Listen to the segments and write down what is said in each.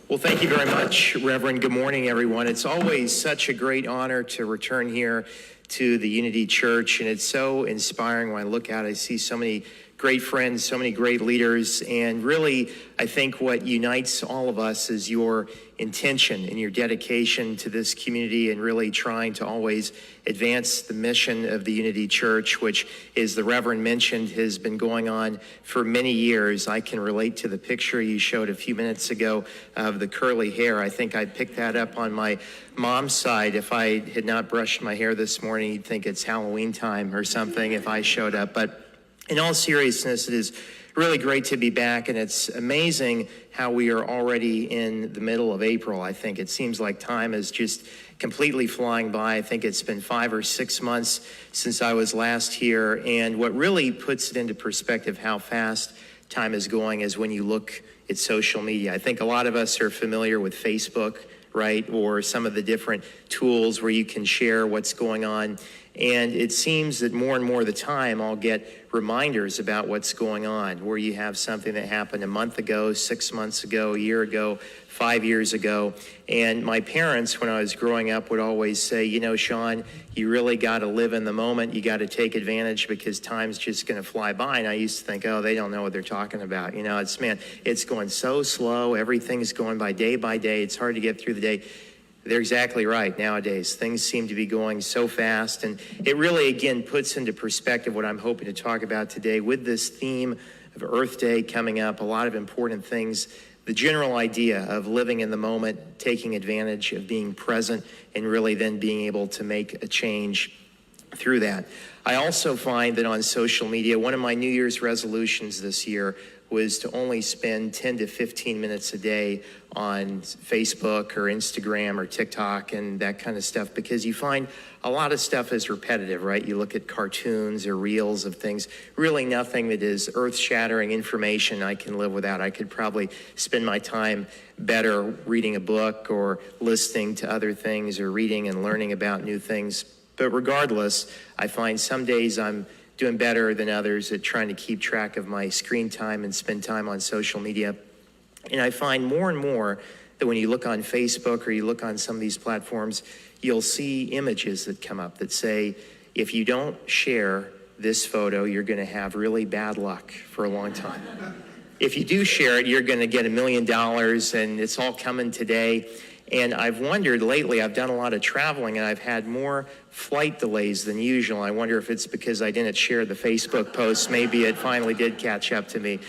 Well, thank you very much, Reverend. Good morning, everyone. It's always such a great honor to return here to the Unity Church, and it's so inspiring when I look out. I see so many great friends, so many great leaders, and really, I think what unites all of us is your intention and your dedication to this community and really trying to always advance the mission of the Unity Church, which, as the Reverend mentioned, has been going on for many years. I can relate to the picture you showed a few minutes ago of the curly hair. I think I picked that up on my mom's side. If I had not brushed my hair this morning, you'd think it's Halloween time or something if I showed up. But in all seriousness, it is really great to be back, and it's amazing how we are already in the middle of April. I think it seems like time is just completely flying by. I think it's been 5 or 6 months since I was last here, and what really puts it into perspective how fast time is going is when you look at social media. I think a lot of us are familiar with Facebook, right, or some of the different tools where you can share what's going on. And it seems that more and more of the time I'll get reminders about what's going on, where you have something that happened a month ago, 6 months ago, a year ago, 5 years ago. And my parents, when I was growing up, would always say, you know, Sean, you really got to live in the moment. You got to take advantage because time's just going to fly by. And I used to think, oh, they don't know what they're talking about. You know, it's going so slow. Everything's going by day. It's hard to get through the day. They're exactly right. Nowadays, things seem to be going so fast, and it really, again, puts into perspective what I'm hoping to talk about today with this theme of Earth Day coming up, a lot of important things, the general idea of living in the moment, taking advantage of being present, and really then being able to make a change through that. I also find that on social media, one of my New Year's resolutions this year was to only spend 10 to 15 minutes a day on Facebook or Instagram or TikTok and that kind of stuff, because you find a lot of stuff is repetitive, right? You look at cartoons or reels of things, really nothing that is earth-shattering information I can live without. I could probably spend my time better reading a book or listening to other things or reading and learning about new things. But regardless, I find some days I'm doing better than others at trying to keep track of my screen time and spend time on social media. And I find more and more that when you look on Facebook or you look on some of these platforms, you'll see images that come up that say, if you don't share this photo, you're going to have really bad luck for a long time. If you do share it, you're going to get $1 million, and it's all coming today. And I've wondered lately, I've done a lot of traveling, and I've had more flight delays than usual. I wonder if it's because I didn't share the Facebook post. Maybe it finally did catch up to me.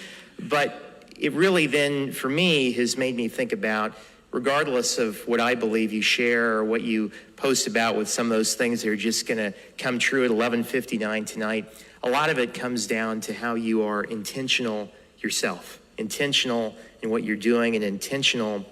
But it really then, for me, has made me think about, regardless of what I believe you share or what you post about with some of those things that are just going to come true at 11:59 tonight, a lot of it comes down to how you are intentional yourself, intentional in what you're doing and intentional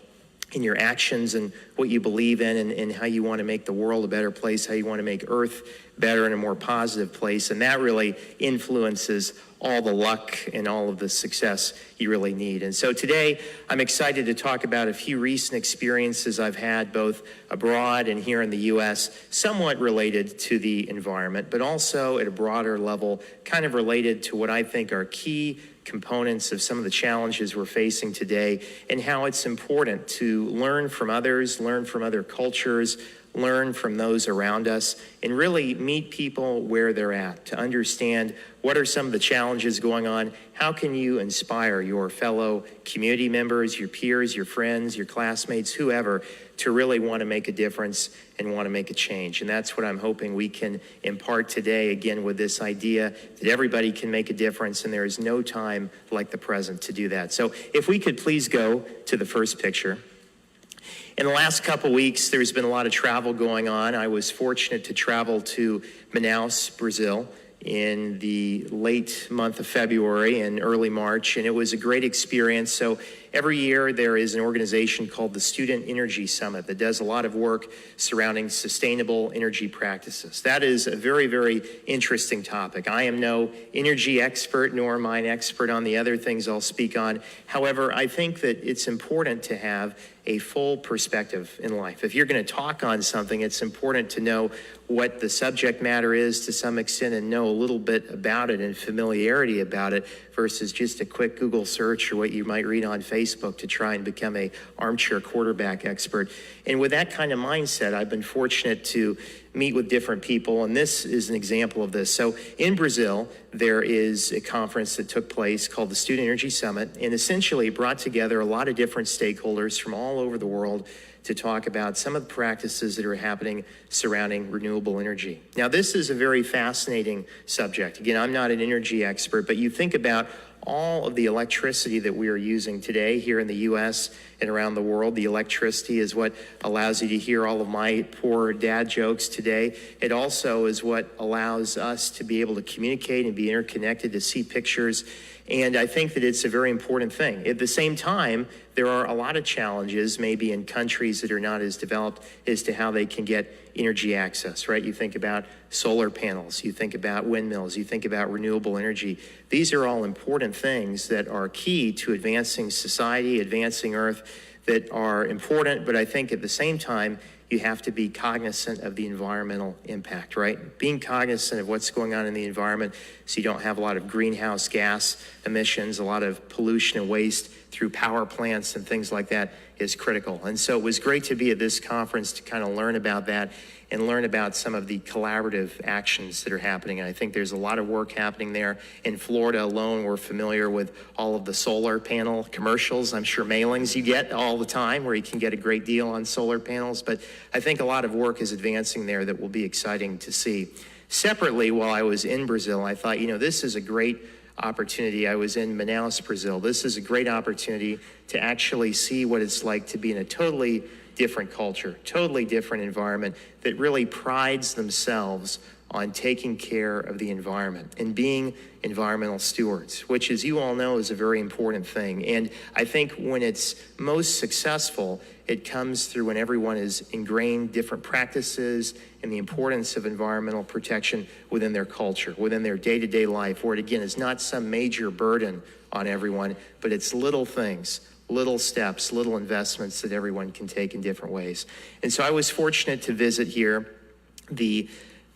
in your actions and what you believe in and how you want to make the world a better place, how you want to make Earth better and a more positive place. And that really influences all the luck and all of the success you really need. And so today, I'm excited to talk about a few recent experiences I've had both abroad and here in the U.S., somewhat related to the environment, but also at a broader level, kind of related to what I think are key components of some of the challenges we're facing today, and how it's important to learn from others, learn from other cultures, learn from those around us, and really meet people where they're at to understand what are some of the challenges going on, how can you inspire your fellow community members, your peers, your friends, your classmates, whoever, to really want to make a difference and want to make a change. And that's what I'm hoping we can impart today, again, with this idea that everybody can make a difference, and there is no time like the present to do that. So if we could please go to the first picture. In the last couple weeks, there's been a lot of travel going on. I was fortunate to travel to Manaus, Brazil, in the late month of February and early March, and it was a great experience. So every year there is an organization called the Student Energy Summit that does a lot of work surrounding sustainable energy practices. That is a very, very interesting topic. I am no energy expert, nor am I an expert on the other things I'll speak on. However, I think that it's important to have a full perspective in life. If you're going to talk on something, it's important to know what the subject matter is to some extent and know a little bit about it and familiarity about it versus just a quick Google search or what you might read on Facebook Facebook to try and become a armchair quarterback expert. And with that kind of mindset, I've been fortunate to meet with different people, and this is an example of this. So in Brazil, there is a conference that took place called the Student Energy Summit, and essentially brought together a lot of different stakeholders from all over the world to talk about some of the practices that are happening surrounding renewable energy. Now, this is a very fascinating subject. Again, I'm not an energy expert, but you think about all of the electricity that we are using today here in the US and around the world. The electricity is what allows you to hear all of my poor dad jokes today. It also is what allows us to be able to communicate and be interconnected, to see pictures. And I think that it's a very important thing. At the same time, there are a lot of challenges maybe in countries that are not as developed as to how they can get energy access, right? You think about solar panels, you think about windmills, you think about renewable energy. These are all important things that are key to advancing society, advancing Earth, that are important, but I think at the same time, you have to be cognizant of the environmental impact, right? Being cognizant of what's going on in the environment so you don't have a lot of greenhouse gas emissions, a lot of pollution and waste through power plants and things like that is critical. And so it was great to be at this conference to kind of learn about that and learn about some of the collaborative actions that are happening. And I think there's a lot of work happening there. In Florida alone, we're familiar with all of the solar panel commercials. I'm sure mailings you get all the time where you can get a great deal on solar panels. But I think a lot of work is advancing there that will be exciting to see. Separately, while I was in Brazil, I thought, this is a great opportunity. I was in Manaus, Brazil. This is a great opportunity to actually see what it's like to be in a totally different culture, totally different environment that really prides themselves on taking care of the environment and being environmental stewards, which, as you all know, is a very important thing. And I think when it's most successful, it comes through when everyone is ingrained different practices and the importance of environmental protection within their culture, within their day-to-day life, where it, again, is not some major burden on everyone, but it's little things, little steps, little investments that everyone can take in different ways. And so I was fortunate to visit here the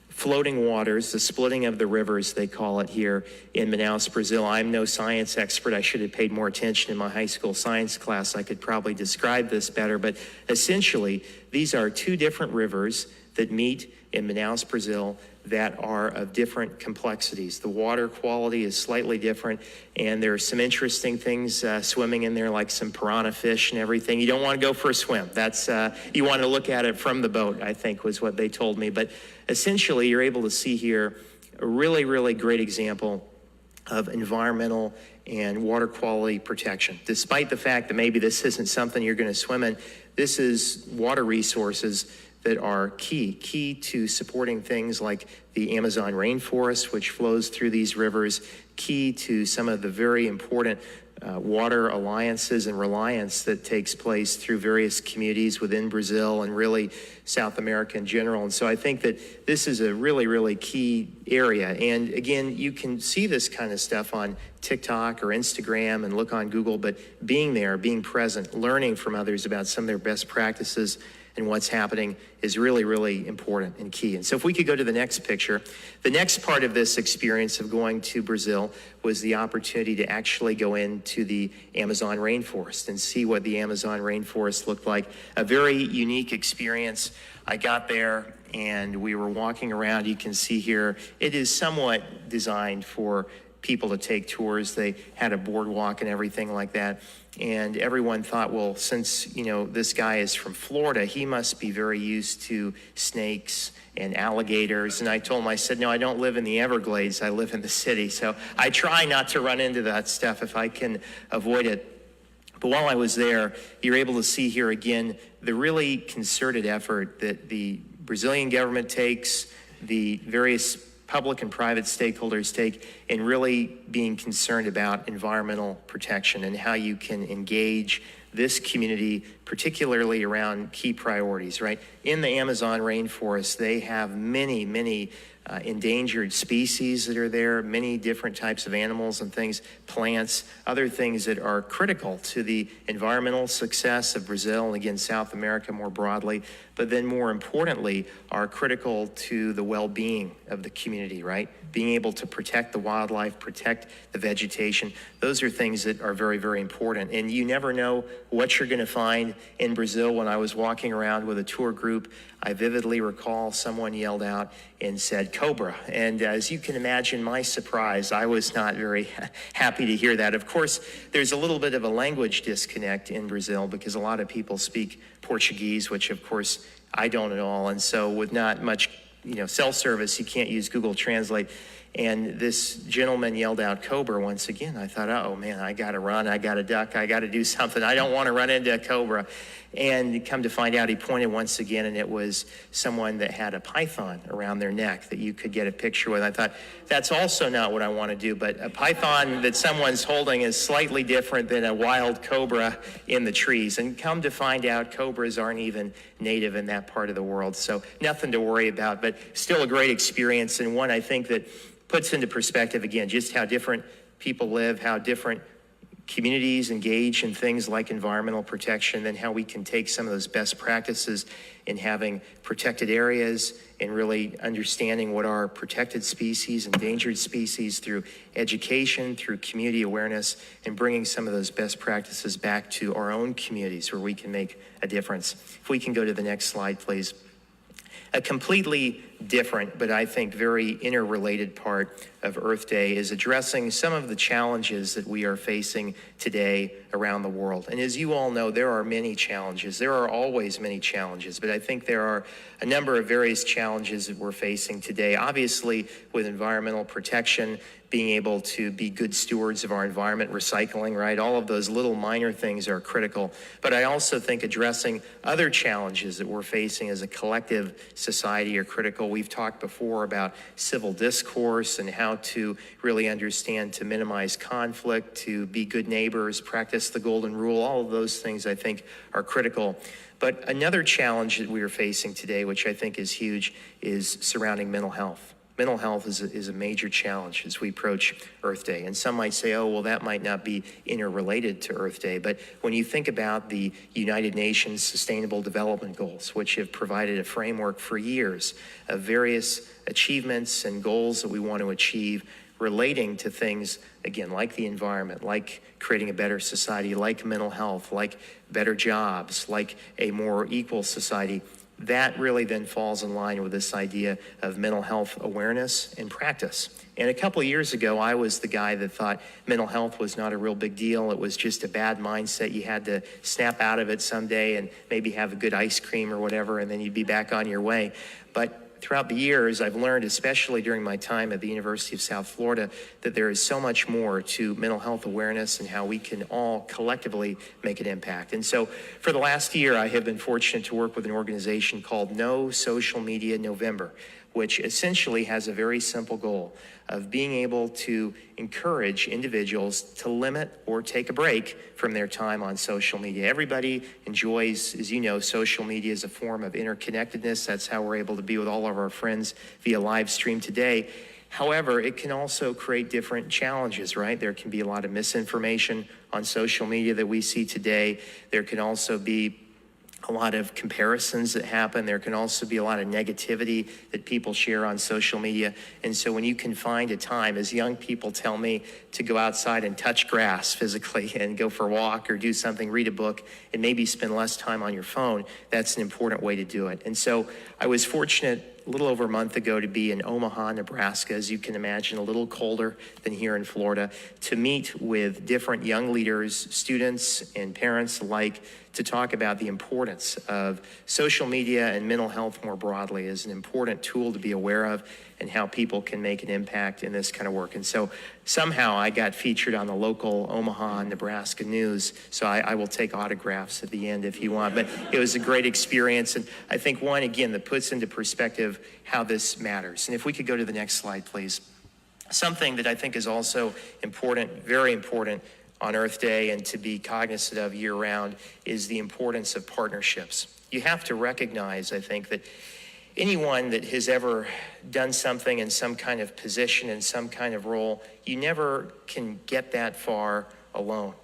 floating waters, the splitting of the rivers, they call it here in Manaus, Brazil. I'm no science expert. I should have paid more attention in my high school science class. I could probably describe this better, but essentially, these are two different rivers that meet in Manaus, Brazil, that are of different complexities. The water quality is slightly different, and there are some interesting things swimming in there, like some piranha fish and everything. You don't want to go for a swim. That's you want to look at it from the boat, I think was what they told me. But essentially, you're able to see here a really, really great example of environmental and water quality protection. Despite the fact that maybe this isn't something you're going to swim in, this is water resources that are key to supporting things like the Amazon rainforest, which flows through these rivers, key to some of the very important water alliances and reliance that takes place through various communities within Brazil and really South America in general. And so I think that this is a really, really key area. And again, you can see this kind of stuff on TikTok or Instagram and look on Google, but being there, being present, learning from others about some of their best practices and what's happening is really, really important and key. And so if we could go to the next picture, the next part of this experience of going to Brazil was the opportunity to actually go into the Amazon rainforest and see what the Amazon rainforest looked like. A very unique experience. I got there and we were walking around. You can see here, it is somewhat designed for people to take tours. They had a boardwalk and everything like that. And everyone thought, well, since, this guy is from Florida, he must be very used to snakes and alligators. And I told him, I said, no, I don't live in the Everglades. I live in the city. So I try not to run into that stuff if I can avoid it. But while I was there, you're able to see here again the really concerted effort that the Brazilian government takes, the various public and private stakeholders take in really being concerned about environmental protection and how you can engage this community, particularly around key priorities, right? In the Amazon rainforest, they have many endangered species that are there, many different types of animals and things, plants, other things that are critical to the environmental success of Brazil and again, South America more broadly, but then more importantly, are critical to the well-being of the community, right? Being able to protect the wildlife, protect the vegetation. Those are things that are very, very important. And you never know what you're gonna find in Brazil. When I was walking around with a tour group, I vividly recall someone yelled out and said, "Cobra." And as you can imagine, my surprise, I was not very happy to hear that. Of course, there's a little bit of a language disconnect in Brazil because a lot of people speak Portuguese, which of course I don't at all. And so with not much, cell service, you can't use Google Translate. And this gentleman yelled out "Cobra" once again. I thought, oh man, I gotta run, I gotta duck, I gotta do something. I don't wanna run into a cobra. And come to find out, he pointed once again, and it was someone that had a python around their neck that you could get a picture with. I thought, that's also not what I wanna do, but a python that someone's holding is slightly different than a wild cobra in the trees. And come to find out, cobras aren't even native in that part of the world. So nothing to worry about, but still a great experience, and one I think that puts into perspective, again, just how different people live, how different communities engage in things like environmental protection, and how we can take some of those best practices in having protected areas and really understanding what are protected species, endangered species through education, through community awareness, and bringing some of those best practices back to our own communities where we can make a difference. If we can go to the next slide, please. A completely different, but I think very interrelated part of Earth Day is addressing some of the challenges that we are facing today around the world. And as you all know, there are many challenges. There are always many challenges, but I think there are a number of various challenges that we're facing today. Obviously, with environmental protection, being able to be good stewards of our environment, recycling, right? All of those little minor things are critical. But I also think addressing other challenges that we're facing as a collective society are critical. We've talked before about civil discourse and how to really understand to minimize conflict, to be good neighbors, practice the golden rule. All of those things I think are critical. But another challenge that we are facing today, which I think is huge, is surrounding mental health. Mental health is a major challenge as we approach Earth Day. And some might say, oh, well, that might not be interrelated to Earth Day. But when you think about the United Nations Sustainable Development Goals, which have provided a framework for years of various achievements and goals that we want to achieve relating to things, again, like the environment, like creating a better society, like mental health, like better jobs, like a more equal society, that really then falls in line with this idea of mental health awareness and practice. And a couple of years ago, I was the guy that thought mental health was not a real big deal. It was just a bad mindset. You had to snap out of it someday and maybe have a good ice cream or whatever, and then you'd be back on your way. But throughout the years, I've learned, especially during my time at the University of South Florida, that there is so much more to mental health awareness and how we can all collectively make an impact. And so for the last year, I have been fortunate to work with an organization called No Social Media November, which essentially has a very simple goal of being able to encourage individuals to limit or take a break from their time on social media. Everybody enjoys, as you know, social media as a form of interconnectedness. That's how we're able to be with all of our friends via live stream today. However, it can also create different challenges, right? There can be a lot of misinformation on social media that we see today. There can also be a lot of comparisons that happen. There can also be a lot of negativity that people share on social media. And so when you can find a time, as young people tell me, to go outside and touch grass physically and go for a walk or do something, read a book, and maybe spend less time on your phone, that's an important way to do it. And so I was fortunate a little over a month ago to be in Omaha, Nebraska, as you can imagine, a little colder than here in Florida, to meet with different young leaders, students and parents alike, to talk about the importance of social media and mental health more broadly as an important tool to be aware of and how people can make an impact in this kind of work. And so somehow I got featured on the local Omaha, Nebraska news, so I will take autographs at the end if you want. But it was a great experience, and I think one, again, that puts into perspective how this matters. And if we could go to the next slide, please. Something that I think is also important, very important, on Earth Day and to be cognizant of year-round is the importance of partnerships. You have to recognize, I think, that anyone that has ever done something in some kind of position, in some kind of role, you never can get that far alone.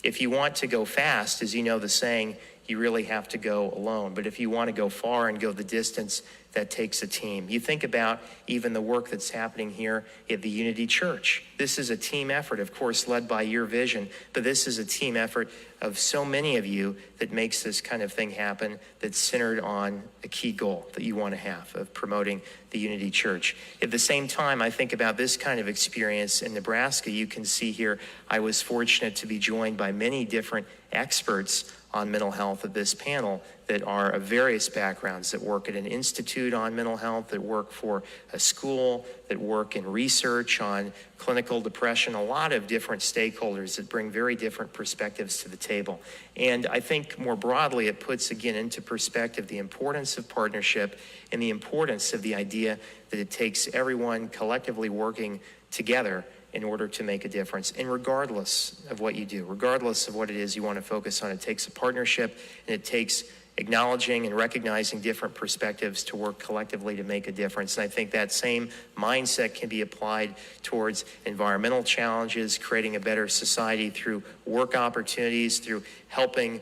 If you want to go fast, as you know the saying, you really have to go alone. But if you want to go far and go the distance, that takes a team. You think about even the work that's happening here at the Unity Church. This is a team effort, of course, led by your vision, but this is a team effort of so many of you that makes this kind of thing happen, that's centered on a key goal that you want to have of promoting the Unity Church. At the same time, I think about this kind of experience in Nebraska. You can see here, I was fortunate to be joined by many different experts on mental health at this panel that are of various backgrounds, that work at an institute on mental health, that work for a school, that work in research on clinical depression, a lot of different stakeholders that bring very different perspectives to the table. And I think more broadly, it puts again into perspective the importance of partnership and the importance of the idea that it takes everyone collectively working together in order to make a difference. And regardless of what you do, regardless of what it is you want to focus on, it takes a partnership, and it takes acknowledging and recognizing different perspectives to work collectively to make a difference. And I think that same mindset can be applied towards environmental challenges, creating a better society through work opportunities, through helping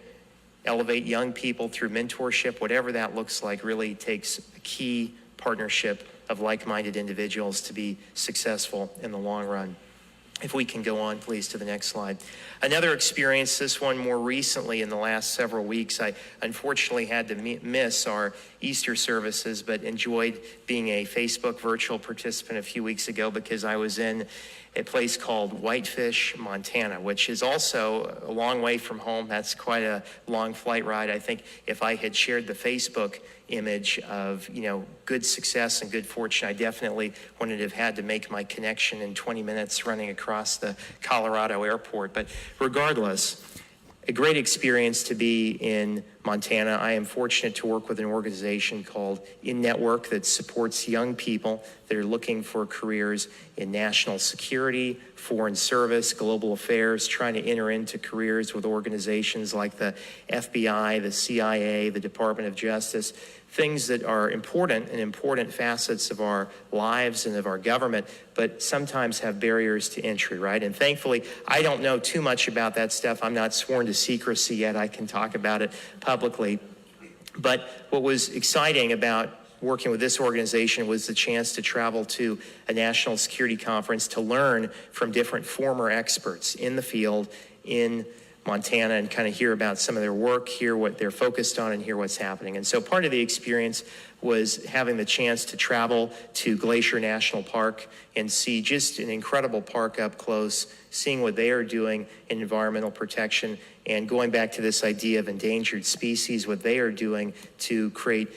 elevate young people through mentorship. Whatever that looks like really takes a key partnership of like-minded individuals to be successful in the long run. If we can go on, please, to the next slide. Another experience, this one more recently in the last several weeks. I unfortunately had to miss our Easter services, but enjoyed being a Facebook virtual participant a few weeks ago because I was in a place called Whitefish, Montana, which is also a long way from home. That's quite a long flight ride. I think if I had shared the Facebook image of, good success and good fortune, I definitely wouldn't have had to make my connection in 20 minutes running across the Colorado airport. But regardless, a great experience to be in Montana. I am fortunate to work with an organization called In Network that supports young people that are looking for careers in national security, foreign service, global affairs, trying to enter into careers with organizations like the FBI, the CIA, the Department of Justice, things that are important and important facets of our lives and of our government, but sometimes have barriers to entry, right? And thankfully, I don't know too much about that stuff. I'm not sworn to secrecy yet. I can talk about it publicly. But what was exciting about working with this organization was the chance to travel to a national security conference to learn from different former experts in the field in Montana and kind of hear about some of their work, hear what they're focused on, and hear what's happening. And so part of the experience was having the chance to travel to Glacier National Park and see just an incredible park up close, seeing what they are doing in environmental protection, and going back to this idea of endangered species, what they are doing to create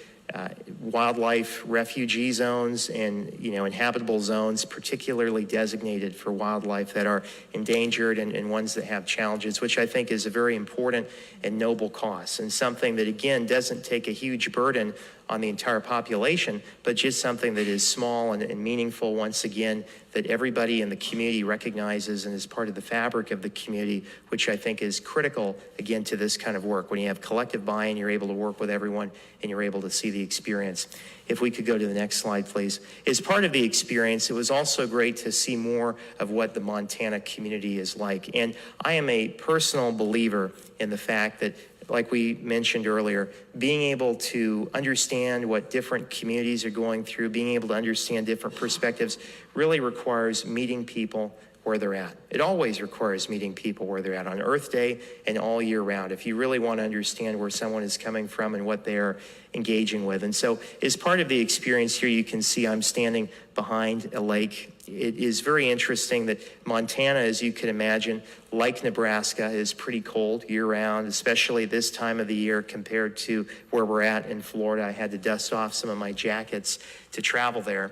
wildlife refugee zones and inhabitable zones particularly designated for wildlife that are endangered and ones that have challenges, which I think is a very important and noble cause, and something that again doesn't take a huge burden on the entire population, but just something that is small and meaningful, once again, that everybody in the community recognizes and is part of the fabric of the community, which I think is critical, again, to this kind of work. When you have collective buy-in, you're able to work with everyone and you're able to see the experience. If we could go to the next slide, please. As part of the experience, it was also great to see more of what the Montana community is like. And I am a personal believer in the fact that, like we mentioned earlier, being able to understand what different communities are going through, being able to understand different perspectives, really requires meeting people where they're at. It always requires meeting people where they're at on Earth Day and all year round, if you really want to understand where someone is coming from and what they're engaging with. And so as part of the experience here, you can see I'm standing behind a lake. It is very interesting that Montana, as you can imagine, like Nebraska, is pretty cold year-round, especially this time of the year compared to where we're at in Florida. I had to dust off some of my jackets to travel there.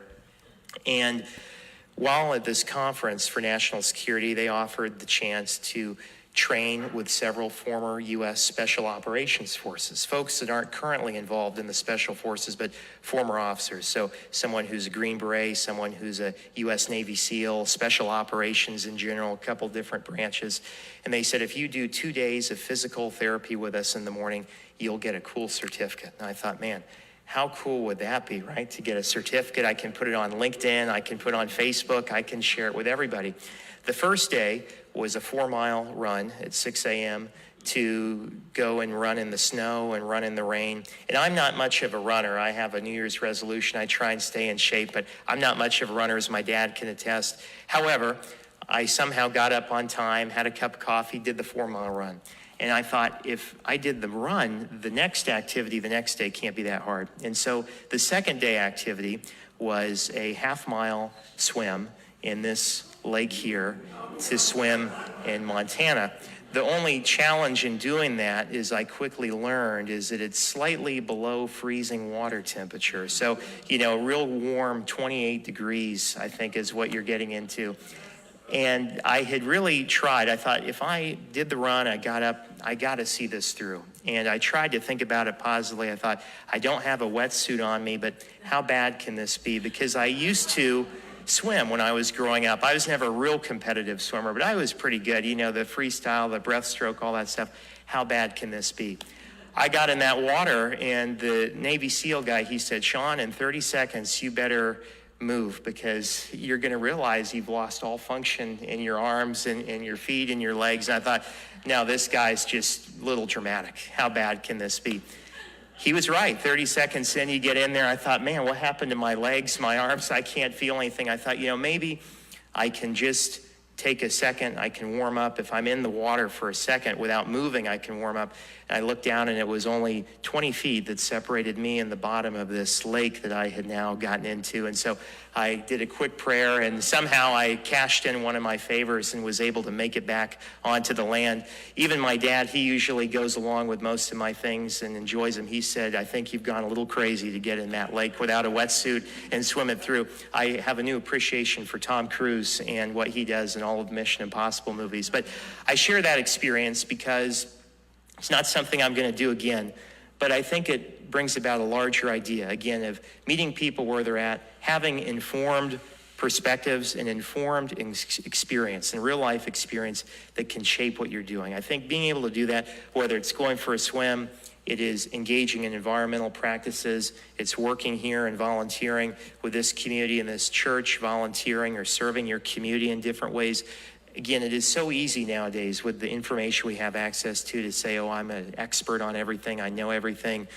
And while at this conference for national security, they offered the chance to train with several former U.S. Special Operations Forces, folks that aren't currently involved in the Special Forces, but former officers. So someone who's a Green Beret, someone who's a U.S. Navy SEAL, Special Operations in general, a couple different branches. And they said, if you do 2 days of physical therapy with us in the morning, you'll get a cool certificate. And I thought, man, How cool would that be, right? To get a certificate, I can put it on LinkedIn, I can put it on Facebook, I can share it with everybody. The first day was a 4-mile run at 6 a.m. to go and run in the snow and run in the rain. And I'm not much of a runner. I have a New Year's resolution. I try and stay in shape, but I'm not much of a runner, as my dad can attest. However, I somehow got up on time, had a cup of coffee, did the 4-mile run. And I thought, if I did the run, the next activity the next day can't be that hard. And so the second day activity was a 1/2-mile swim in this lake here to swim in Montana. The only challenge in doing that is I quickly learned is that it's slightly below freezing water temperature. So, real warm, 28 degrees, I think is what you're getting into. And I had really tried. I thought, if I did the run, I got up, I got to see this through. And I tried to think about it positively. I thought, I don't have a wetsuit on me, but how bad can this be? Because I used to swim when I was growing up. I was never a real competitive swimmer, but I was pretty good. The freestyle, the breaststroke, all that stuff. How bad can this be? I got in that water, and the Navy SEAL guy, he said, Sean, in 30 seconds, you better move, because you're going to realize you've lost all function in your arms and your feet and your legs. And I thought, now this guy's just a little dramatic. How bad can this be? He was right. 30 seconds in, you get in there. I thought, man, what happened to my legs, my arms? I can't feel anything. I thought, maybe I can just take a second. I can warm up. If I'm in the water for a second without moving, I can warm up. And I looked down, and it was only 20 feet that separated me and the bottom of this lake that I had now gotten into. And so I did a quick prayer, and somehow I cashed in one of my favors and was able to make it back onto the land. Even my dad, he usually goes along with most of my things and enjoys them. He said, I think you've gone a little crazy to get in that lake without a wetsuit and swim it through. I have a new appreciation for Tom Cruise and what he does in all of Mission Impossible movies. But I share that experience because it's not something I'm going to do again, but I think it brings about a larger idea, again, of meeting people where they're at, having informed perspectives and informed experience and real life experience that can shape what you're doing. I think being able to do that, whether it's going for a swim, it is engaging in environmental practices, it's working here and volunteering with this community and this church, volunteering or serving your community in different ways. Again, it is so easy nowadays with the information we have access to say, oh, I'm an expert on everything, I know everything.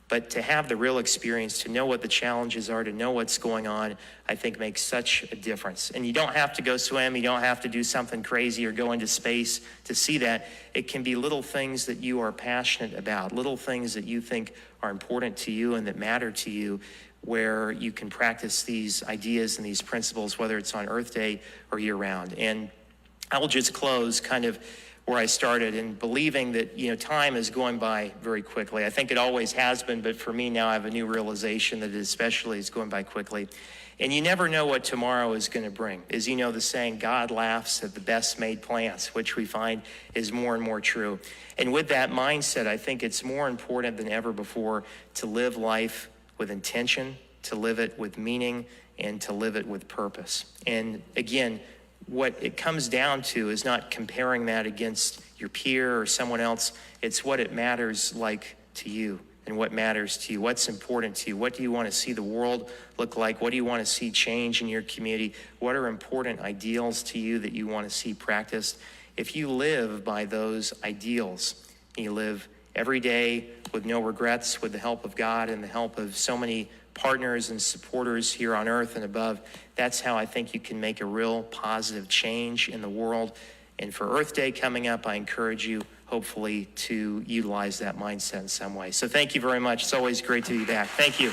But to have the real experience, to know what the challenges are, to know what's going on, I think makes such a difference. And you don't have to go swim, you don't have to do something crazy or go into space to see that. It can be little things that you are passionate about, little things that you think are important to you and that matter to you, where you can practice these ideas and these principles, whether it's on Earth Day or year-round. And I will just close kind of where I started, in believing that, time is going by very quickly. I think it always has been, but for me now I have a new realization that it especially is going by quickly. And you never know what tomorrow is going to bring. As you know the saying, God laughs at the best made plans, which we find is more and more true. And with that mindset, I think it's more important than ever before to live life with intention, to live it with meaning, and to live it with purpose. And again, what it comes down to is not comparing that against your peer or someone else. It's what it matters like to you and what matters to you, what's important to you. What do you want to see the world look like? What do you want to see change in your community? What are important ideals to you that you want to see practiced? If you live by those ideals, you live every day with no regrets, with the help of God and the help of so many partners and supporters here on earth and above, that's how I think you can make a real positive change in the world. And for Earth Day coming up, I encourage you, hopefully, to utilize that mindset in some way. So thank you very much. It's always great to be back. Thank you.